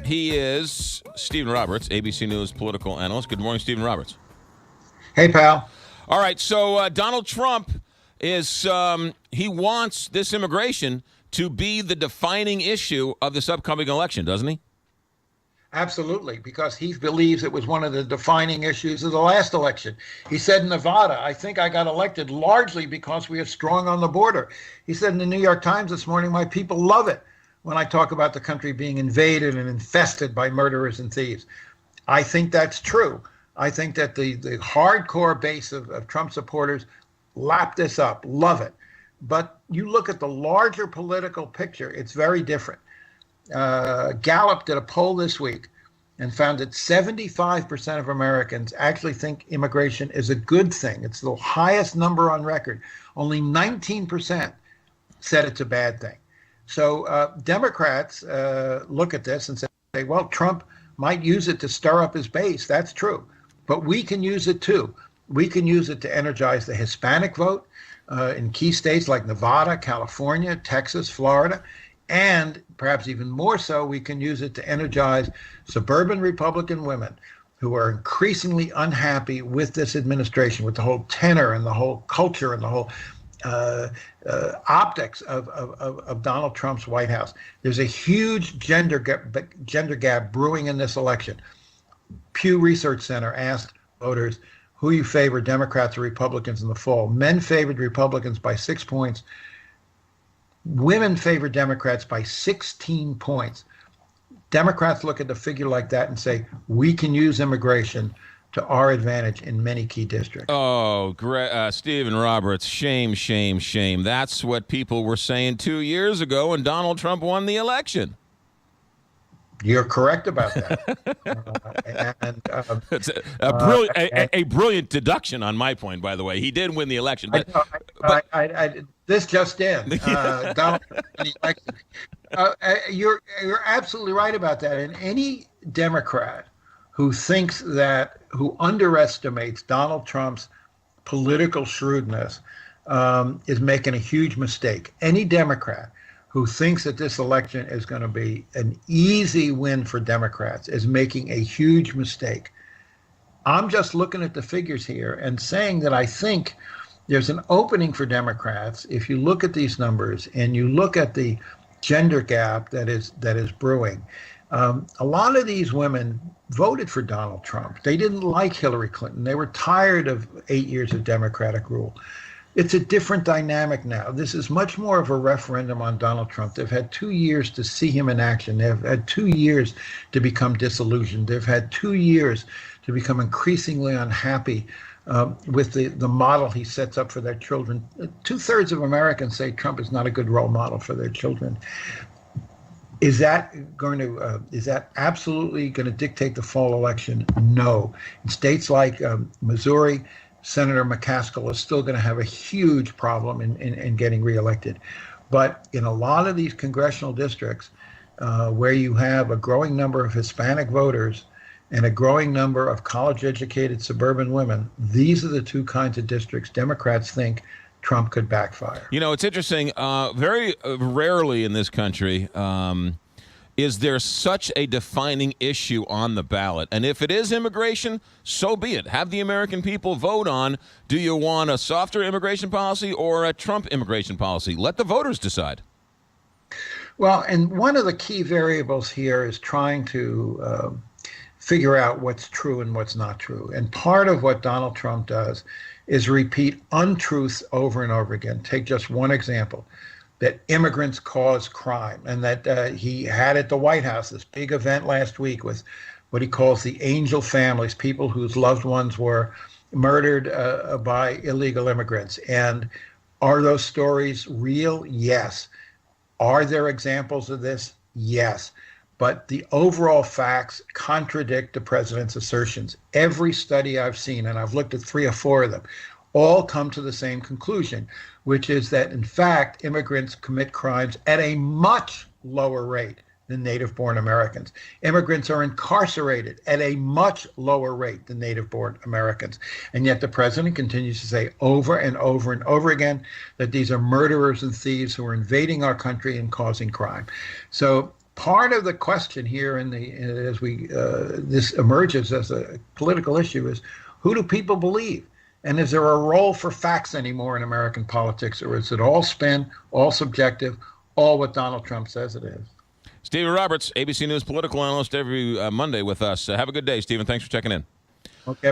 He is Stephen Roberts, ABC News political analyst. Good morning, Stephen Roberts. Hey, pal. All right, so Donald Trump is, he wants this immigration to be the defining issue of this upcoming election, doesn't he? Absolutely, because he believes it was one of the defining issues of the last election. He said in Nevada, I think I got elected largely because we are strong on the border. He said in the New York Times this morning, my people love it when I talk about the country being invaded and infested by murderers and thieves. I think that's true. I think that the hardcore base of Trump supporters lap this up, love it. But you look at the larger political picture, it's very different. Gallup did a poll this week and found that 75% of Americans actually think immigration is a good thing. It's the highest number on record. Only 19% said it's a bad thing. So Democrats look at this and say, well, Trump might use it to stir up his base. That's true. But we can use it too. We can use it to energize the Hispanic vote in key states like Nevada, California, Texas, Florida. And perhaps even more so, we can use it to energize suburban Republican women who are increasingly unhappy with this administration, with the whole tenor and the whole culture and the whole optics of Donald Trump's White House. There's a huge gender gap brewing in this election. Pew Research Center asked voters who you favor, Democrats or Republicans in the fall. Men favored Republicans by 6 points. Women favor Democrats by 16 points. Democrats look at a figure like that and say, we can use immigration to our advantage in many key districts. Oh, Stephen Roberts, shame, shame, shame. That's what people were saying 2 years ago when Donald Trump won the election. You're correct about that. It's a brilliant deduction on my point, by the way. He did win the election. But, this just in. Donald Trump won the election. You're absolutely right about that. And any Democrat who underestimates Donald Trump's political shrewdness is making a huge mistake. Any Democrat who thinks that this election is going to be an easy win for Democrats is making a huge mistake. I'm just looking at the figures here and saying that I think there's an opening for Democrats. If you look at these numbers and you look at the gender gap that is brewing, a lot of these women voted for Donald Trump. They didn't like Hillary Clinton. They were tired of 8 years of Democratic rule. It's a different dynamic now. This is much more of a referendum on Donald Trump. They've had 2 years to see him in action. They've had 2 years to become disillusioned. They've had 2 years to become increasingly unhappy with the model he sets up for their children. 2/3 of Americans say Trump is not a good role model for their children. Is that absolutely going to dictate the fall election? No. In states like Missouri, Senator McCaskill is still going to have a huge problem in getting reelected. But in a lot of these congressional districts where you have a growing number of Hispanic voters and a growing number of college-educated suburban women, these are the two kinds of districts Democrats think Trump could backfire. You know, it's interesting. Very rarely in this country is there such a defining issue on the ballot. And if it is immigration, so be it. Have the American people vote on, do you want a softer immigration policy or a Trump immigration policy? Let the voters decide. Well, and one of the key variables here is trying to figure out what's true and what's not true. And part of what Donald Trump does is repeat untruths over and over again. Take just one example, that immigrants cause crime, and that he had at the White House this big event last week with what he calls the angel families, people whose loved ones were murdered by illegal immigrants. And are those stories real? Yes. Are there examples of this? Yes. But the overall facts contradict the president's assertions. Every study I've seen, and I've looked at 3 or 4 of them, all come to the same conclusion, which is that, in fact, immigrants commit crimes at a much lower rate than native-born Americans. Immigrants are incarcerated at a much lower rate than native-born Americans. And yet the president continues to say over and over and over again that these are murderers and thieves who are invading our country and causing crime. So part of the question here as this emerges as a political issue is, who do people believe? And is there a role for facts anymore in American politics, or is it all spin, all subjective, all what Donald Trump says it is? Stephen Roberts, ABC News political analyst, every Monday with us. Have a good day, Stephen. Thanks for checking in. Okay.